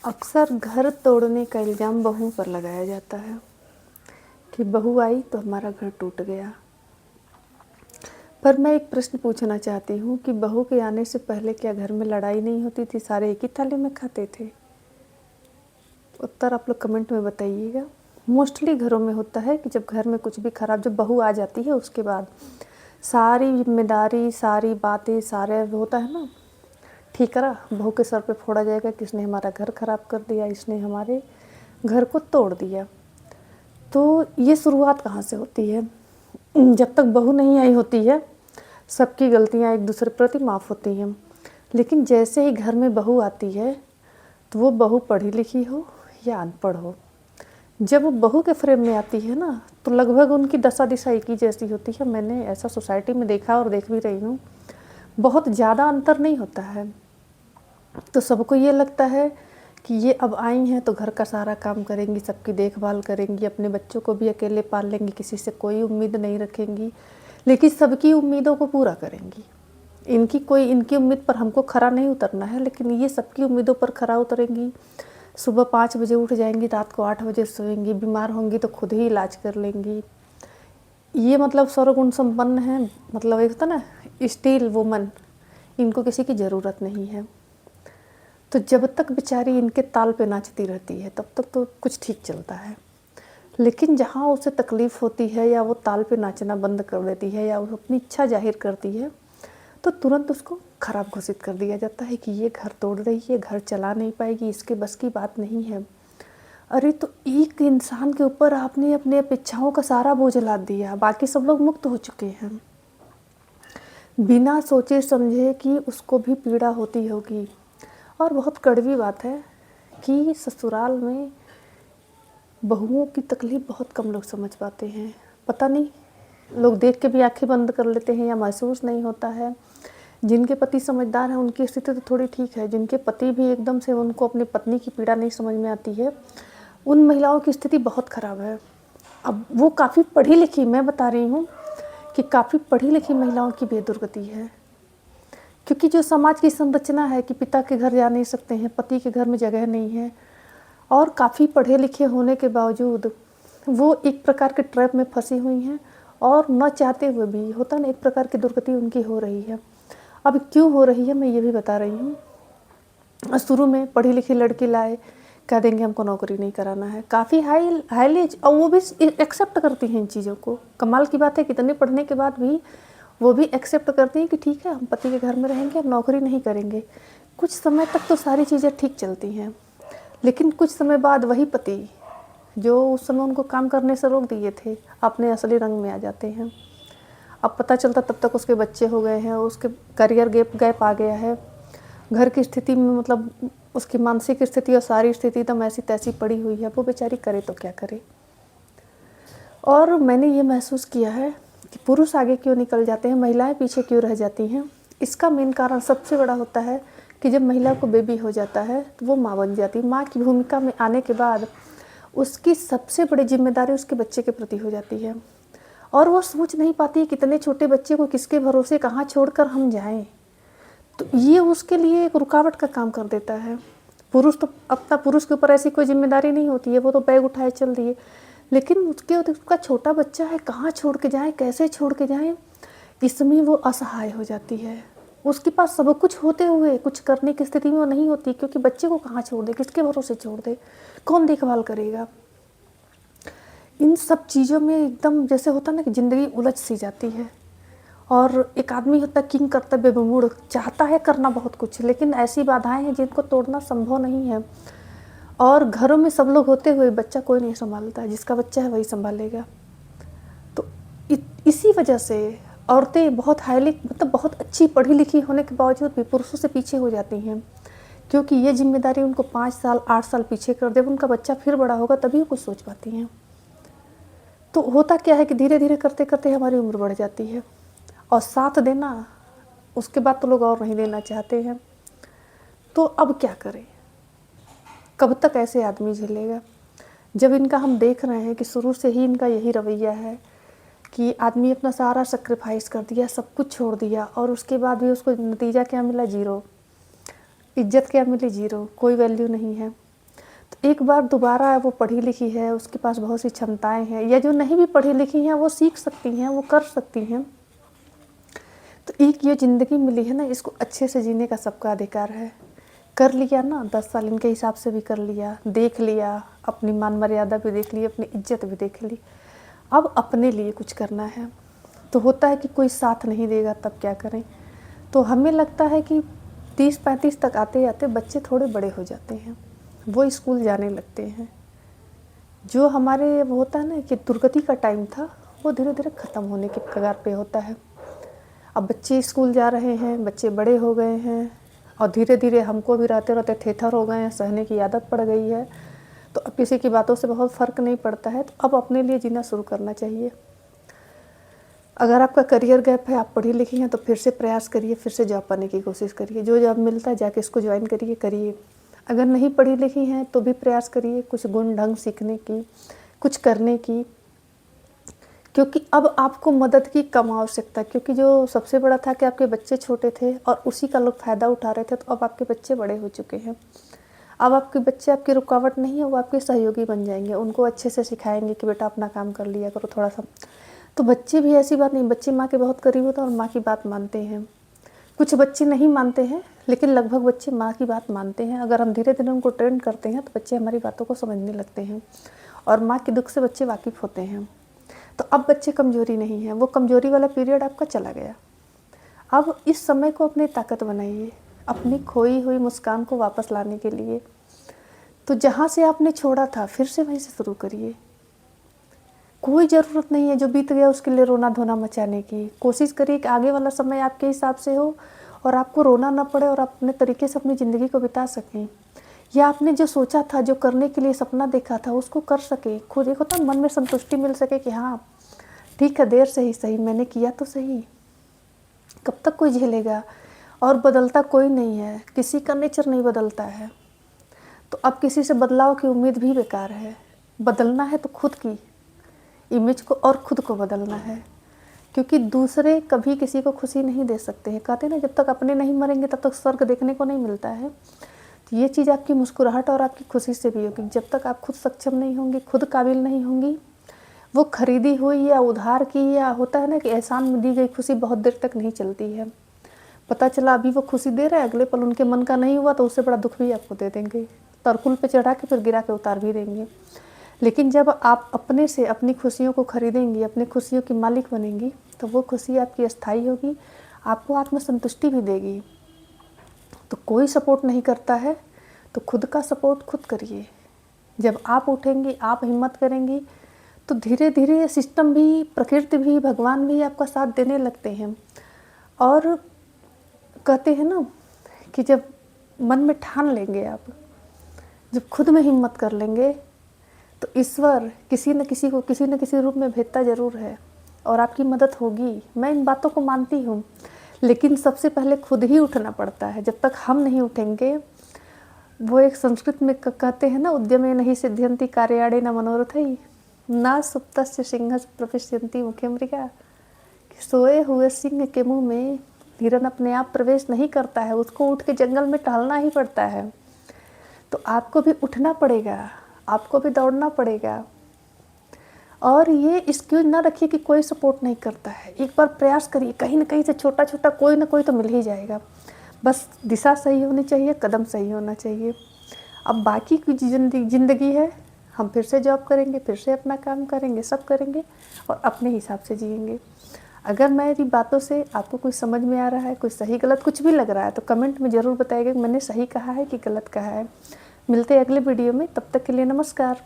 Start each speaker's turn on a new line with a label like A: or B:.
A: अक्सर घर तोड़ने का इल्ज़ाम बहुओं पर लगाया जाता है कि बहू आई तो हमारा घर टूट गया। पर मैं एक प्रश्न पूछना चाहती हूँ कि बहू के आने से पहले क्या घर में लड़ाई नहीं होती थी, सारे एक ही थाली में खाते थे? उत्तर आप लोग कमेंट में बताइएगा। मोस्टली घरों में होता है कि जब घर में कुछ भी खराब, जब बहू आ जाती है उसके बाद सारी जिम्मेदारी, सारी बातें, सारे होता है ना, ठीकरा बहू के सर पे फोड़ा जाएगा कि इसने हमारा घर खराब कर दिया, इसने हमारे घर को तोड़ दिया। तो ये शुरुआत कहाँ से होती है? जब तक बहू नहीं आई होती है सबकी गलतियाँ एक दूसरे प्रति माफ़ होती हैं, लेकिन जैसे ही घर में बहू आती है तो वो बहू पढ़ी लिखी हो या अनपढ़ हो, जब वो बहू के फ्रेम में आती है ना तो लगभग उनकी दशा दिशा एक ही जैसी होती है। मैंने ऐसा सोसाइटी में देखा और देख भी रही हूँ, बहुत ज़्यादा अंतर नहीं होता है। तो सबको ये लगता है कि ये अब आई हैं तो घर का सारा काम करेंगी, सबकी देखभाल करेंगी, अपने बच्चों को भी अकेले पाल लेंगी, किसी से कोई उम्मीद नहीं रखेंगी, लेकिन सबकी उम्मीदों को पूरा करेंगी। इनकी उम्मीद पर हमको खरा नहीं उतरना है, लेकिन ये सबकी उम्मीदों पर खरा उतरेंगी। सुबह 5 बजे उठ जाएंगी, रात को 8 बजे सोएंगी, बीमार होंगी तो खुद ही इलाज कर लेंगी। ये मतलब सर्वगुण संपन्न है, मतलब एक होता ना स्टील वुमन, इनको किसी की ज़रूरत नहीं है। तो जब तक बेचारी इनके ताल पे नाचती रहती है तब तक तो कुछ ठीक चलता है, लेकिन जहाँ उसे तकलीफ़ होती है या वो ताल पे नाचना बंद कर देती है या वो अपनी इच्छा जाहिर करती है तो तुरंत उसको खराब घोषित कर दिया जाता है कि ये घर तोड़ रही है, घर चला नहीं पाएगी, इसके बस की बात नहीं है। अरे तो एक इंसान के ऊपर आपने अपने अपेक्षाओं का सारा बोझ लाद दिया, बाकी सब लोग मुक्त हो चुके हैं, बिना सोचे समझे कि उसको भी पीड़ा होती होगी। और बहुत कड़वी बात है कि ससुराल में बहुओं की तकलीफ़ बहुत कम लोग समझ पाते हैं। पता नहीं, लोग देख के भी आंखें बंद कर लेते हैं या महसूस नहीं होता है। जिनके पति समझदार हैं उनकी स्थिति तो थोड़ी ठीक है, जिनके पति भी एकदम से उनको अपनी पत्नी की पीड़ा नहीं समझ में आती है, उन महिलाओं की स्थिति बहुत ख़राब है। अब वो काफ़ी पढ़ी लिखी, मैं बता रही हूँ कि काफ़ी पढ़ी लिखी महिलाओं की बेदुर्गति है, क्योंकि जो समाज की संरचना है कि पिता के घर जा नहीं सकते हैं, पति के घर में जगह नहीं है, और काफ़ी पढ़े लिखे होने के बावजूद वो एक प्रकार के ट्रैप में फंसी हुई हैं और न चाहते हुए भी होता ना एक प्रकार की दुर्गति उनकी हो रही है। अब क्यों हो रही है मैं ये भी बता रही हूँ। शुरू में पढ़ी लिखी लड़की लाए, कह देंगे हमको नौकरी नहीं कराना है, काफ़ी हाईली, और वो भी एक्सेप्ट करती हैं इन चीज़ों को। कमाल की बात है, कितने पढ़ने के बाद भी वो भी एक्सेप्ट करती हैं कि ठीक है हम पति के घर में रहेंगे, हम नौकरी नहीं करेंगे। कुछ समय तक तो सारी चीज़ें ठीक चलती हैं, लेकिन कुछ समय बाद वही पति जो उस समय उनको काम करने से रोक दिए थे अपने असली रंग में आ जाते हैं। अब पता चलता तब तक उसके बच्चे हो गए हैं, उसके करियर गैप आ गया है, घर की स्थिति में मतलब उसकी मानसिक स्थिति और सारी स्थिति एकदम ऐसी तैसी पड़ी हुई है। वो बेचारी करे तो क्या करे। और मैंने ये महसूस किया है कि पुरुष आगे क्यों निकल जाते हैं, महिलाएं पीछे क्यों रह जाती हैं। इसका मेन कारण सबसे बड़ा होता है कि जब महिला को बेबी हो जाता है तो वो माँ बन जाती है। माँ की भूमिका में आने के बाद उसकी सबसे बड़ी जिम्मेदारी उसके बच्चे के प्रति हो जाती है, और वो सोच नहीं पाती कि इतने छोटे बच्चे को किसके भरोसे कहाँ छोड़कर हम जाएं। तो ये उसके लिए एक रुकावट का काम कर देता है। पुरुष के ऊपर ऐसी कोई जिम्मेदारी नहीं होती है, वो तो बैग उठाए चल दिए, लेकिन उसका छोटा बच्चा है, कहाँ छोड़ के जाएं, कैसे छोड़ के जाएं, इसमें वो असहाय हो जाती है। उसके पास सब कुछ होते हुए कुछ करने की स्थिति में वो नहीं होती, क्योंकि बच्चे को कहाँ छोड़ दे, किसके भरोसे छोड़ दे, कौन देखभाल करेगा। इन सब चीज़ों में एकदम जैसे होता ना कि ज़िंदगी उलझ सी जाती है। और एक आदमी होता है किंग कर्तव्य विमूढ़, चाहता है करना बहुत कुछ, लेकिन ऐसी बाधाएं हैं जिनको तोड़ना संभव नहीं है। और घरों में सब लोग होते हुए बच्चा कोई नहीं संभालता है, जिसका बच्चा है वही संभालेगा। तो इसी वजह से औरतें बहुत हाईली, मतलब बहुत अच्छी पढ़ी लिखी होने के बावजूद भी पुरुषों से पीछे हो जाती हैं, क्योंकि ये जिम्मेदारी उनको 5 साल 8 साल पीछे कर दे। उनका बच्चा फिर बड़ा होगा तभी वो कुछ सोच पाती हैं। तो होता क्या है कि धीरे धीरे करते करते हमारी उम्र बढ़ जाती है, और साथ देना उसके बाद तो लोग और नहीं देना चाहते हैं। तो अब क्या करें, कब तक ऐसे आदमी झेलेगा, जब इनका हम देख रहे हैं कि शुरू से ही इनका यही रवैया है कि आदमी अपना सारा सेक्रीफाइस कर दिया, सब कुछ छोड़ दिया, और उसके बाद भी उसको नतीजा क्या मिला, जीरो। इज्जत क्या मिली, जीरो, कोई वैल्यू नहीं है। एक बार दोबारा वो पढ़ी लिखी है, उसके पास बहुत सी क्षमताएं हैं, या जो नहीं भी पढ़ी लिखी हैं वो सीख सकती हैं, वो कर सकती हैं। तो एक ये ज़िंदगी मिली है ना, इसको अच्छे से जीने का सबका अधिकार है। कर लिया ना, 10 साल इनके हिसाब से भी कर लिया, देख लिया, अपनी मान मर्यादा भी देख ली, अपनी इज्जत भी देख ली। अब अपने लिए कुछ करना है। तो होता है कि कोई साथ नहीं देगा, तब क्या करें। तो हमें लगता है कि 30-35 तक आते आते बच्चे थोड़े बड़े हो जाते हैं, वो स्कूल जाने लगते हैं। जो हमारे वो होता है ना कि दुर्गति का टाइम था, वो धीरे धीरे ख़त्म होने के कगार पे होता है। अब बच्चे स्कूल जा रहे हैं, बच्चे बड़े हो गए हैं, और धीरे धीरे हमको भी रहते रहते थेथर हो गए हैं, सहने की आदत पड़ गई है। तो अब किसी की बातों से बहुत फ़र्क नहीं पड़ता है। तो अब अपने लिए जीना शुरू करना चाहिए। अगर आपका करियर गैप है, आप पढ़ी लिखी हैं, तो फिर से प्रयास करिए, फिर से जॉब पाने की कोशिश करिए। जो जॉब मिलता है जाके इसको ज्वाइन करिए। अगर नहीं पढ़ी लिखी हैं तो भी प्रयास करिए कुछ गुण ढंग सीखने की, कुछ करने की, क्योंकि अब आपको मदद की कम आवश्यकता है। क्योंकि जो सबसे बड़ा था कि आपके बच्चे छोटे थे और उसी का लोग फ़ायदा उठा रहे थे। तो अब आपके बच्चे बड़े हो चुके हैं। अब आपके बच्चे आपकी रुकावट नहीं है, वो आपके सहयोगी बन जाएंगे। उनको अच्छे से सिखाएंगे कि बेटा अपना काम कर लिया करो थोड़ा सा। तो बच्चे भी ऐसी बात नहीं, बच्चे माँ के बहुत करीब होते हैं और माँ की बात मानते हैं। कुछ बच्चे नहीं मानते हैं, लेकिन लगभग बच्चे माँ की बात मानते हैं। अगर हम धीरे धीरे उनको ट्रेन करते हैं तो बच्चे हमारी बातों को समझने लगते हैं, और माँ के दुख से बच्चे वाकिफ़ होते हैं। तो अब बच्चे कमज़ोरी नहीं है, वो कमज़ोरी वाला पीरियड आपका चला गया। अब इस समय को अपनी ताकत बनाइए, अपनी खोई हुई मुस्कान को वापस लाने के लिए। तो जहाँ से आपने छोड़ा था फिर से वहीं से शुरू करिए। कोई ज़रूरत नहीं है जो बीत गया उसके लिए रोना धोना मचाने की। कोशिश करिए कि आगे वाला समय आपके हिसाब से हो और आपको रोना ना पड़े, और आप अपने तरीके से अपनी ज़िंदगी को बिता सकें। या आपने जो सोचा था, जो करने के लिए सपना देखा था, उसको कर सकें। खुद एक होता मन में संतुष्टि मिल सके कि हाँ ठीक है, देर से ही सही मैंने किया तो सही। कब तक कोई झेलेगा। और बदलता कोई नहीं है, किसी का नेचर नहीं बदलता है। तो अब किसी से बदलाव की उम्मीद भी बेकार है। बदलना है तो खुद की इमेज को और खुद को बदलना है, क्योंकि दूसरे कभी किसी को खुशी नहीं दे सकते हैं। कहते हैं ना, जब तक अपने नहीं मरेंगे तब तक स्वर्ग देखने को नहीं मिलता है। तो ये चीज़ आपकी मुस्कुराहट और आपकी खुशी से भी होगी। जब तक आप खुद सक्षम नहीं होंगी, खुद काबिल नहीं होंगी, वो खरीदी हुई या उधार की, या होता है ना कि एहसान में दी गई खुशी बहुत देर तक नहीं चलती है। पता चला अभी वो खुशी दे रहा है, अगले पल उनके मन का नहीं हुआ तो उससे बड़ा दुख भी आपको दे देंगे, तरकुल पे चढ़ा के फिर गिरा के उतार भी देंगे। लेकिन जब आप अपने से अपनी खुशियों को खरीदेंगी, अपनी खुशियों की मालिक बनेंगी, तो वो खुशी आपकी अस्थायी होगी, आपको आत्मसंतुष्टि भी देगी। तो कोई सपोर्ट नहीं करता है तो खुद का सपोर्ट खुद करिए। जब आप उठेंगी, आप हिम्मत करेंगी, तो धीरे धीरे सिस्टम भी, प्रकृति भी, भगवान भी आपका साथ देने लगते हैं। और कहते हैं ना कि जब मन में ठान लेंगे आप, जब खुद में हिम्मत कर लेंगे, तो ईश्वर किसी न किसी को किसी न किसी रूप में भेजता ज़रूर है और आपकी मदद होगी। मैं इन बातों को मानती हूँ, लेकिन सबसे पहले खुद ही उठना पड़ता है। जब तक हम नहीं उठेंगे, वो एक संस्कृत में कहते हैं ना, उद्यमे नहीं सिद्ध्यन्ति कार्याणे न मनोरथई, ना सुप्तस्य सिंह प्रविश्यन्ति मुखे मृगा। सोए हुए सिंह के मुंह में हिरन अपने आप प्रवेश नहीं करता है, उसको उठ के जंगल में टहलना ही पड़ता है। तो आपको भी उठना पड़ेगा, आपको भी दौड़ना पड़ेगा। और ये एक्सक्यूज ना रखिए कि कोई सपोर्ट नहीं करता है। एक बार प्रयास करिए, कहीं ना कहीं से छोटा छोटा कोई ना कोई तो मिल ही जाएगा। बस दिशा सही होनी चाहिए, कदम सही होना चाहिए। अब बाकी की ज़िंदगी है, हम फिर से जॉब करेंगे, फिर से अपना काम करेंगे, सब करेंगे और अपने हिसाब से जिएंगे। अगर मेरी बातों से आपको कुछ समझ में आ रहा है, कुछ सही गलत कुछ भी लग रहा है, तो कमेंट में ज़रूर बताइएगा कि मैंने सही कहा है कि गलत कहा है। मिलते हैं अगले वीडियो में, तब तक के लिए नमस्कार।